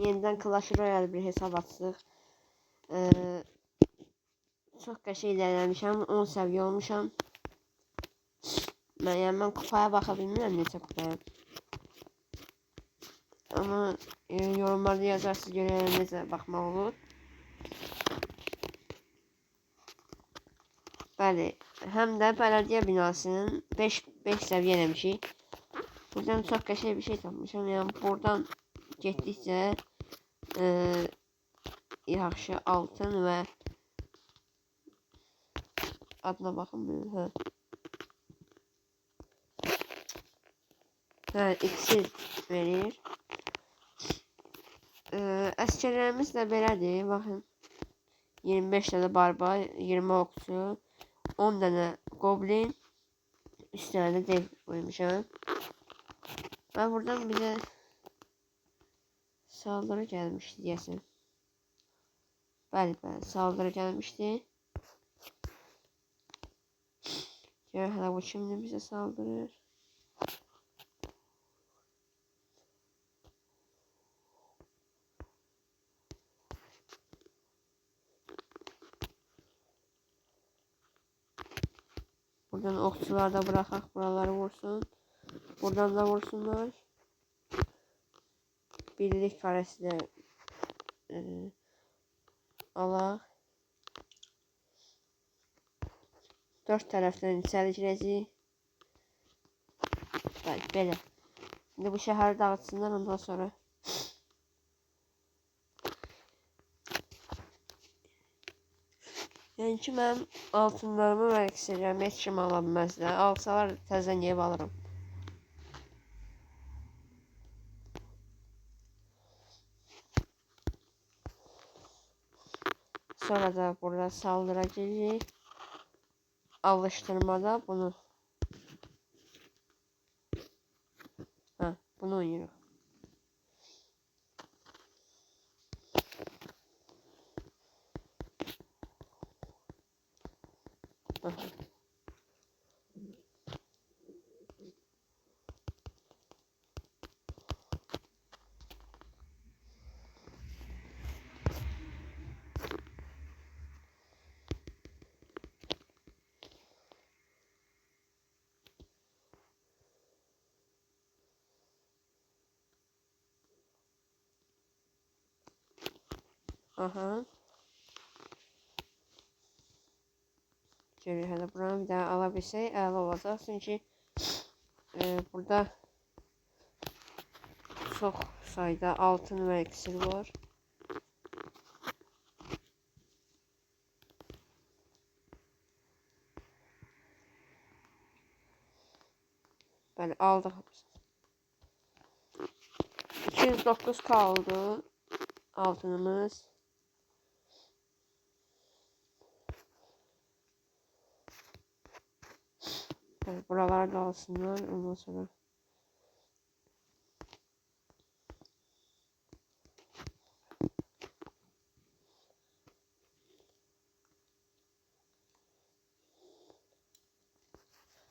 Yeniden Clash Royale bir hesab açdıq. Çox qəşəng ilerləmişəm. 10 səviyyə olmuşam. Mən kupaya baxa bilmirəm neçə kupayam. Ama yorumlarda yazarsınız görələr necə baxmaq olur. Bəli, həm də bələdiyyə binasının 5 səviyyə eləmişik. Buradan çox qəşəng bir şey tapmışam. Yəni buradan getdikcə yaxşı altın və adına baxın. İksir verir. Əsgərlərimiz də belədir. Baxın. 25 tane barbar, 20 okçu, 10 tane goblin, 3 tane de dev koymuşam. Ben buradan bize saldırı gelmişti diyesin. Bəli, saldırı gelmişti. Gör hala bu şimdi bize saldırır. Buradan okçular da bırakak buraları vursun. Buradan da vursunlar. Birlik karesi de alaq. 4 tərəfdən içəri girəcəyik. Belə. Şimdi bu şəhəri dağıtsınlar ondan sonra. Yəni ki mənim altınlarımı və iksirlərimi heç kim ala bilməzlər. Alsalar təzədən yeyib alırım. Sonra da burada saldıracağıq. Alıştırmada bunu. Bunu oynayırıq. Aha. Şöyle hele buranı bir daha alabilsək əla olacaq. Çünki burada çox sayda altın və iksir var. Bəli, aldıq. 209 kaldı altınımız. Evet, buraları da alsınlar ondan sonra.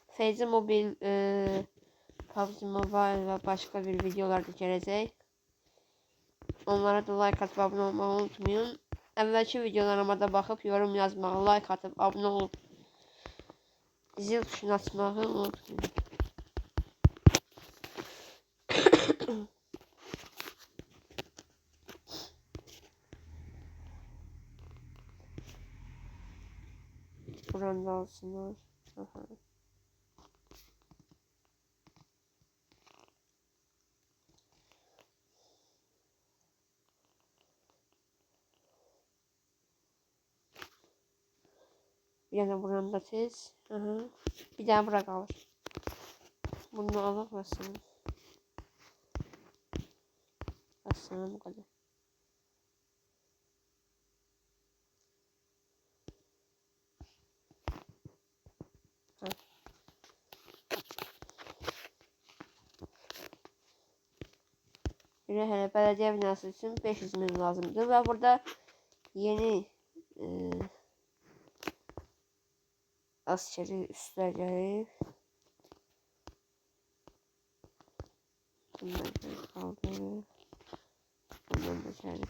Feyzi Mobil, PUBG Mobile ve başka bir videolarda gelecek. Onlara da like atıp abone olmayı unutmayın. Evvelki videolarıma da bakıp yorum yazmağı, like atıp abone olup zil tuşunu açmağı unutmayın. Buranı da alsınlar. Aha. Yani buranı da tez. Aha. Bir daha bırak alır. Bunu alır basın. Basın bu kadar. Ha. Bir hele belediye binası için 500 bin lazımdı ve burada yeni askeri üsler gelir. Bunlar kaldı. Bundan içeri.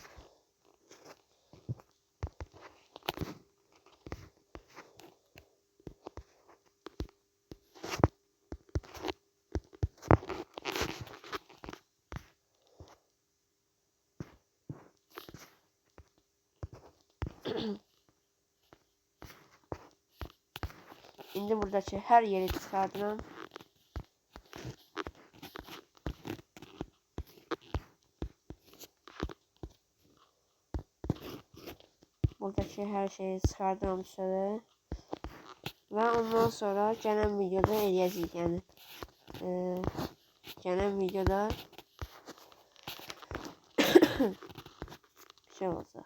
İndi buradaki her yeri çıkardıram. Buradaki her şeyi çıkardıram şöyle. Ve ondan sonra gelen videoda eləyəcəyik yani. Gelen videoda şey olacak.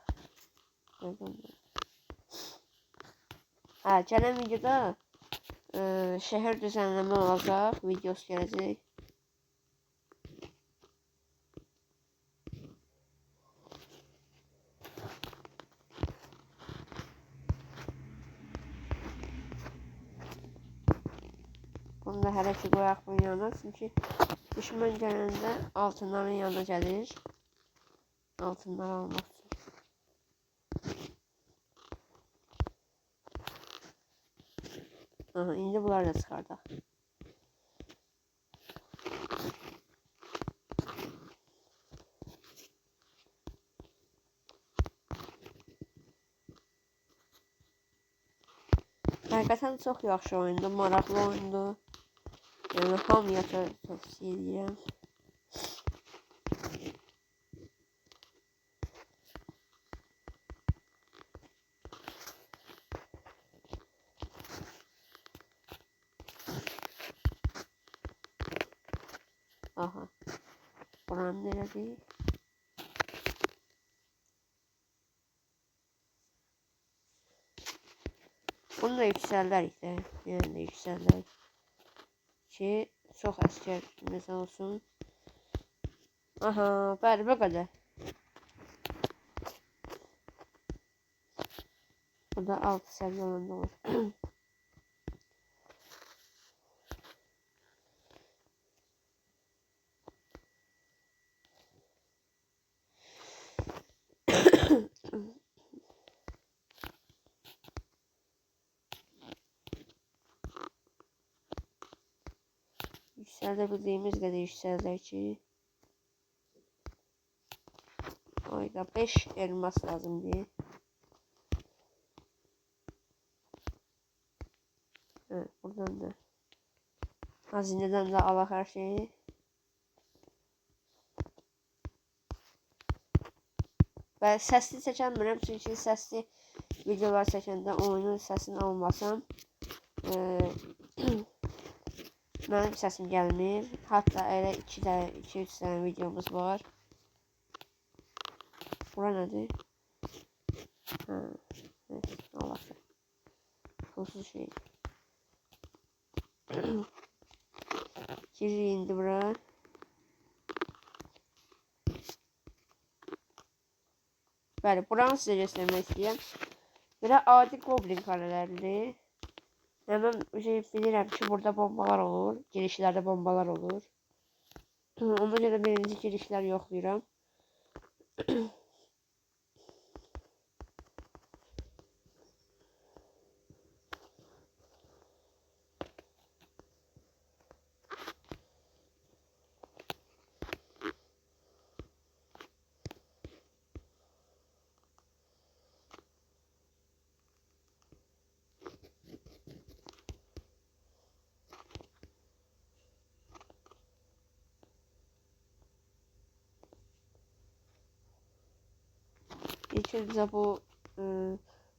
Ha, gelen videoda şehir düzenleme olacak. Videosu gelecek. Bunu da hələ ki qoyaq bunun yanına. Çünki düşmən gələndə altınların yanına gəlir. Altınları almaq üçün. Aha, indi bunları da çıxardaq. Həqiqətən çox yaxşı oyundur, maraqlı oyundur. Yəni hamıya tövsiyə edirəm. Aha. Buranın nerədir? Bunu da yüksəldərik də. Yəni də yüksəldərik. Ki çox əsgərimiz olsun. Aha, bəli, bu qədər. Bu da 6 səviyyə olanda olur. Yüksəldebildiğimiz qədər yüksəldək ki. Ayda 5 elmas lazımdır. Evet, buradan da. Hazineden de alaq hər şeyi. Və səsli çəkənmirəm, çünki səsli videolar çəkəndə oyunun səsini almasam mənim səsim gəlmir. Hatta elə 2-3 dənə videomuz var. Bura nədir? Ha, evet, Allah'ım. Pulsuz şey. Geri indi bura. Bəli, buranı sizə göstərmək istəyirəm. Belə adi goblin karelərdir. Hemen bilirəm ki, burada bombalar olur. Girişlərdə bombalar olur. Ona görə birinci girişlər yoxlayıram. İlk önce bu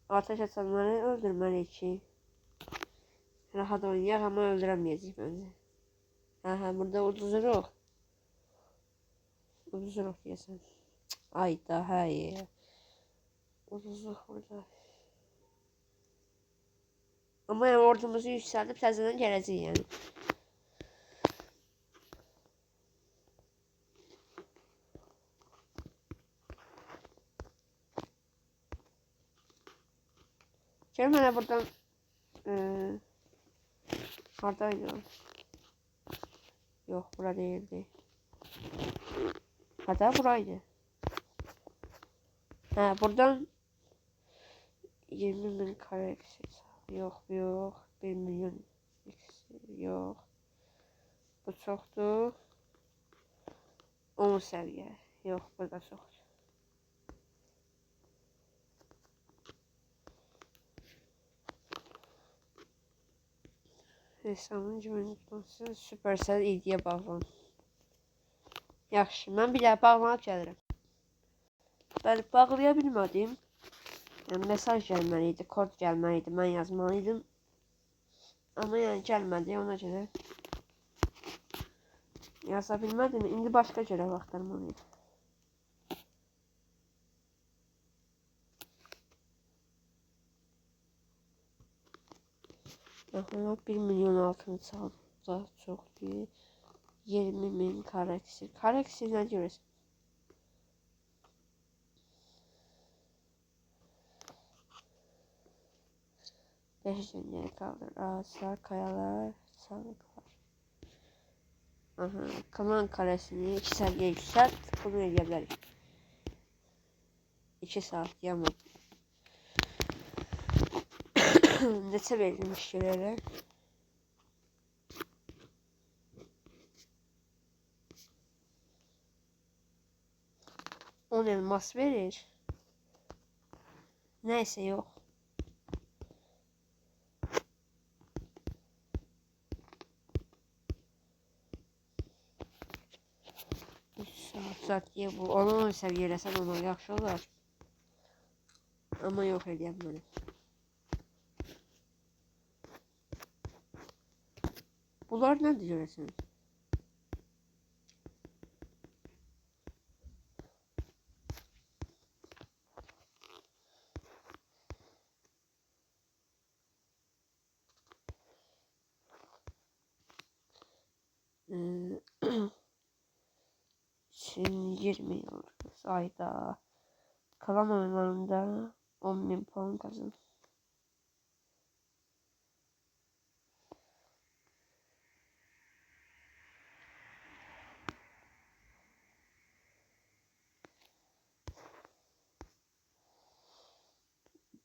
ateş atanları öldürməliyik ki rahat oynayaq, ama öldürəməyəcəyik bence. Aha, burada uduzuruq. Uduzuruq deyəsən. Ay da hayır. Uduzuruq burada. Ama yani ordumuzu yükseltip təzədən gələcək yani. Gelin bana buradan haradaydı? Yok, bura değildi. Hatta buraydı. Hə, buradan 20.000 kare eksi. Yox. 1 milyon eksi. Yox. Bu çoxdur. 10 səviyyə. Yox, burada çoxdur. Hesabın cümle tutması Supercell ilgiyə bağlan. Yaxşı, mən bir daha bağlanıb gəlirəm. Bəli, bağlaya bilmədim. Yəni, mesaj gəlməliydi, kod gəlməliydi, mən yazmalıydım. Amma yəni gəlmədi, ona görə yaza bilmədim. İndi başqa görə axtarmalıyım. Aha, 1 milyon altını çaldı, çoxdur. 20.000 kareksir. Kareksir nə görürsən? 5 döngəyə qaldır. Ağaçlar, kayalar, sağlıqlar. Aha, kaman karesini 2 səviyyə yüksəlt. Bunu edə bilərik. 2 saat yanıb. Neçə verilmiş yerlərə? 10 elmas verir. Neyse, yok. Saat diye bu. Onu seviyelesen ona yaxşı olar. Ama yok edeyim bunu. Bunlar ne diyorsun? Şimdi 20 yıl ayda kalan oyunlarında 10.000 puan kazan.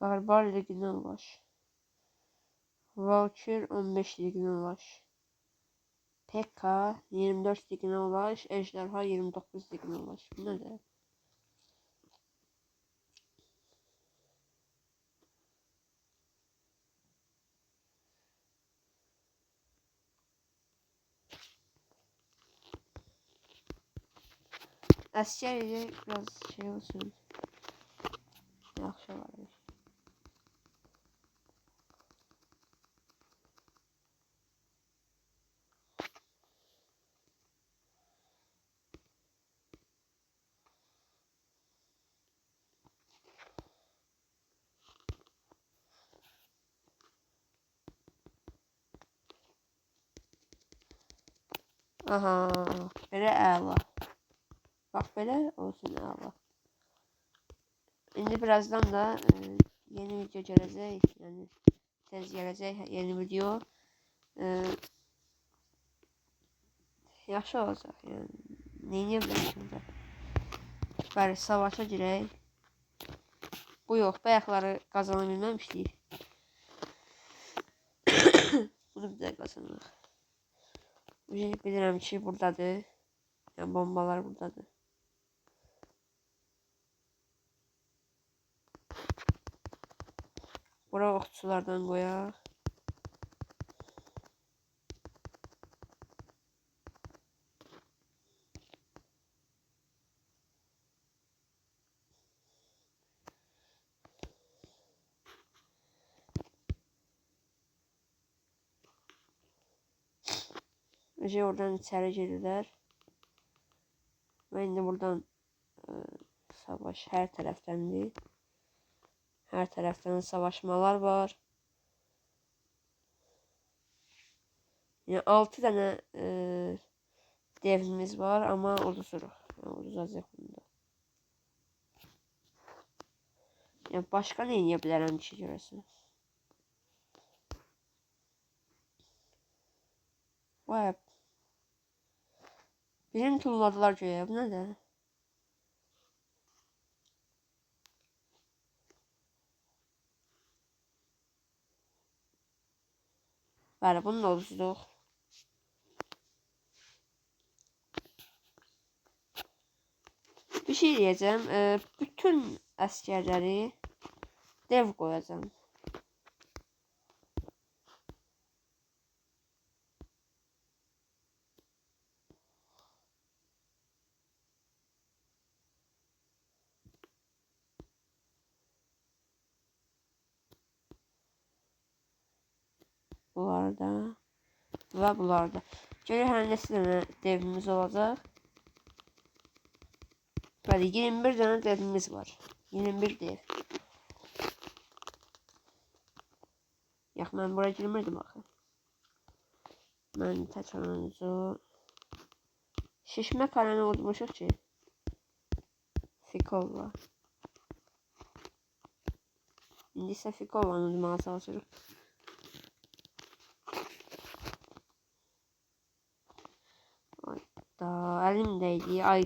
Barbar ligine ulaş. Voucher 15 ligine ulaş. PK 24 ligine ulaş. Ejderha 29 ligine ulaş. Bu ne de? Asker ile biraz şey olsun. Yaxşı var. Aha, belə əla. Bax belə olsun əla. İndi birazdan da yeni video gələcək. Yəni tez gələcək yeni video. Yaxşı olacaq. Yəni neyə bilərəm də. Bəli, savaşa girək. Bu yox, bayaqları qazana bilməmişdik. Bunu bir də qazanırıq. Bilirəm ki, buradadır. Yəni bombalar buradadır. Bura okçulardan qoyaq. Önce oradan içeri girdiler. Ve indi buradan savaş her taraftandır. Her taraftan savaşmalar var. Yani 6 tane devimiz var ama uduzuruq. Yani uduzacaq bunda. Yani başqa nə edə bilərəm ki görəsən? Vay. Bizim tulladılar göyə. Bu nədir? Bəli, bunu da uduzduq. Bir şey diyeceğim. Bütün əsgərləri dev qoyacağım. Bunlarda və bunlarda. Görək hər neçə dənə devimiz olacaq. Bəli, 21 dənə devimiz var. 21 dev. Yox, mən buraya girmirdim axı. Mən təkrarınızı şişmə karəni udmuşuq ki. Fikolla. İndi isə Fikollanı udmağa çalışırıq. Da əlimdəydi. Ay.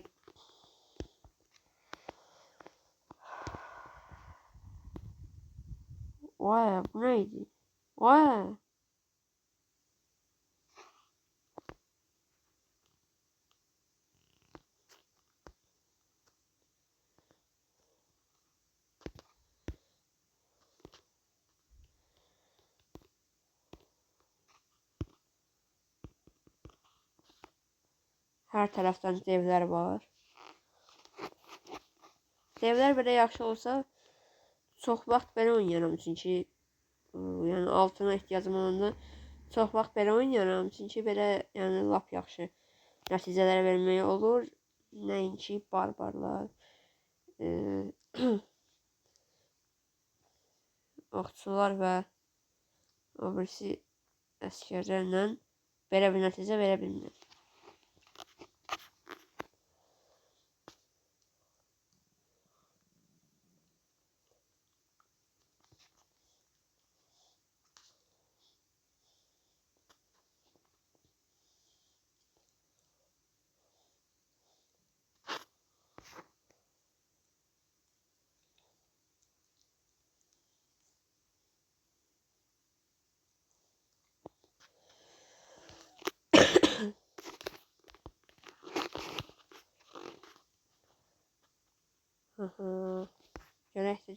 Vay, bu neydi? Vay. Hər tərəfdən devlər var. Devlər belə yaxşı olsa, çox vaxt belə oynayaram çünki yəni altına ehtiyacım olanda çox vaxt belə oynayaram çünki belə yəni lap yaxşı nəticələr vermək olur. Nəinki barbarlar, oxçular və o birisi əsgərlərlə belə bir nəticə verə bilmir.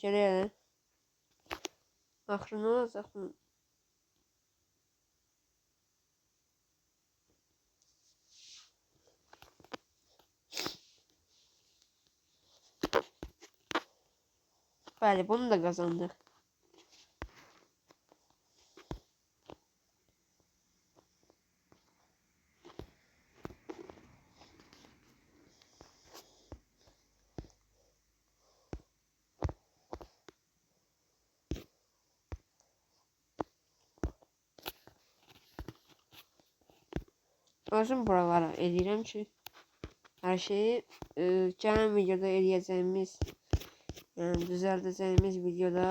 Görək. Axırı nə olacaq? Bəli, bunu da qazandıq. Özüm buralara edirəm ki, hər şeyi gələn videoda eləyəcəyimiz, yəni düzəldəcəyimiz videoda,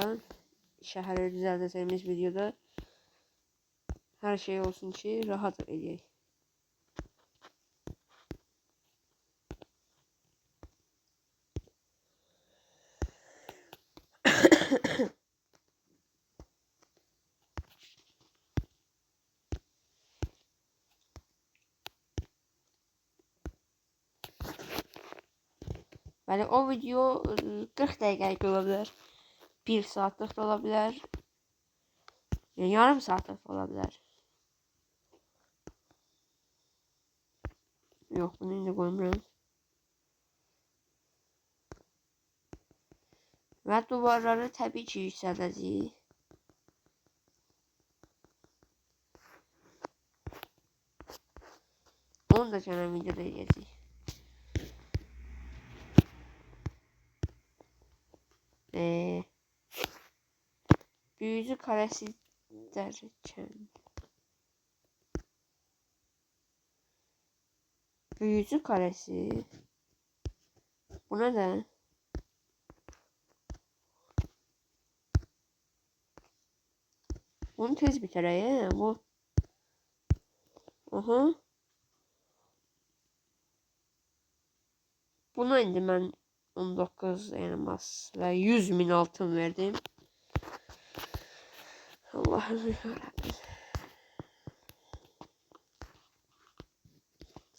şəhəri düzəldəcəyimiz videoda hər şey olsun ki, rahat eləyək. Bəli, o video 40 dəqiqəlik ola bilər, 1 saatlıq da ola bilər, yəni yarım saatlıq da ola bilər. Yox, bunu indi qoymuram. Və duvarları təbii ki, yüksəldəcəyik. Onu da gələn videoda eləyəcəyik. Büyücü karesi derken. Büyücü karesi. Bu ne de? Bunu tez biter ya bu. Aha. Buna indi ben 19 elmas ve 100.000 altın verdim. Allah'ım yarabbim.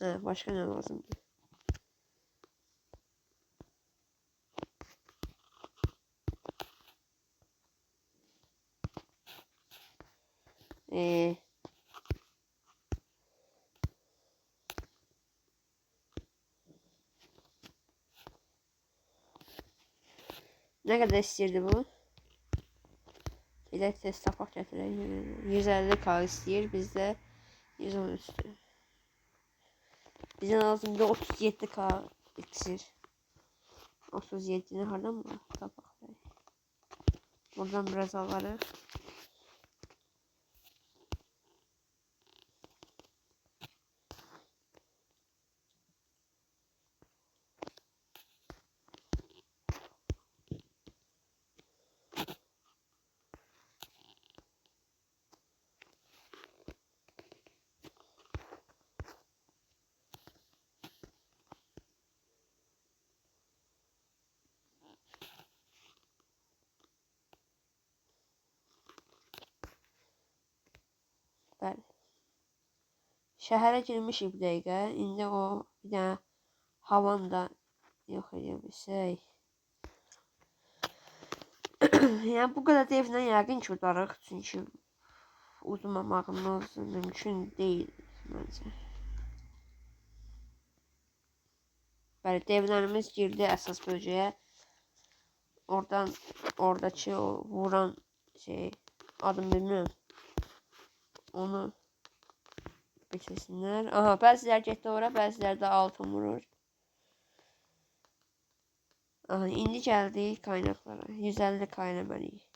Başka ne lazımdır? Ee, Ne kadar istəyirdi bu? Elə test tapaq gətirək. 150k istəyir, bizdə 110 üstü. Bizə lazımdır 37k iksir. 37'ni hardan mı tapaq? Buradan biraz alırıq. Bəli. Şəhərə girmişik bir dəqiqə. İndi o bir dənə havan da yox edə bilsək. Yəni bu qədər devlə yəqin ki udarıq. Çünki uzmamağımız mümkün deyil məncə. Bəli, devlərimiz girdi əsas bölgəyə. Oradan oradakı o vuran şey adını bilmirəm. Onu bitirsinlər. Aha, bəziləri getdi ora, bəziləri də altın vurur. Aha, indi gəldik qaynaqlara. 150 qaynəməliyik.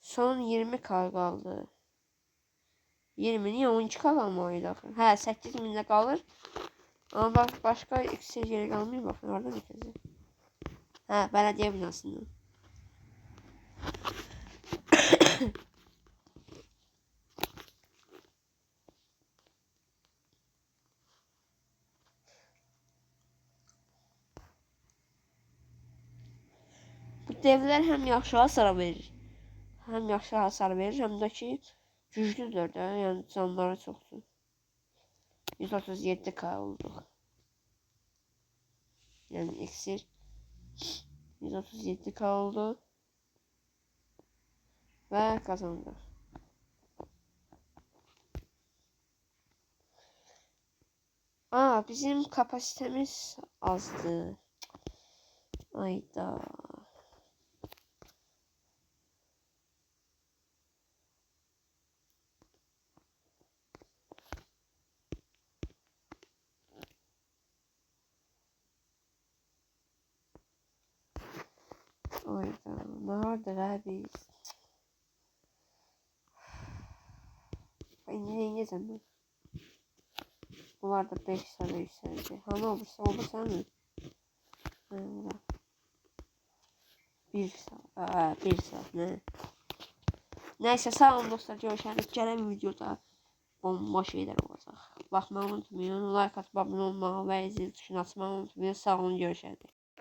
Son 20k qaldı. 20 niyə 12k qalmalıydı axı? Hə, 8000 də qalır. Amma bax, başqa iksir yeri qalmıyor. Baxın, orada bitirəcək. Hə, bələdiyyə binasından. Bu devlər həm yaxşı hasar verir. Həm yaxşı hasar verir, həm də ki güclüdür də. Yəni canları çoxdur. 137k olduq. Yəni iksir 137k oldu. Və qazandıq. Bizim kapasitemiz azdı. Ayda. Ayda. Ne vardır abi? İndi neyniyəcəm ben? Bunlar da 5 sana yükseldi. Hani olursa mı? Bura. 1 saat. 1 saat ne? Neyse sağ olun dostlar. Görüşürüz. Gələn videoda bomba şeyler olacaq. Baxmayı unutmayın. Like atıb abunə olmağı və zil tuşunu açmağı unutmayın. Sağ olun. Görüşürüz.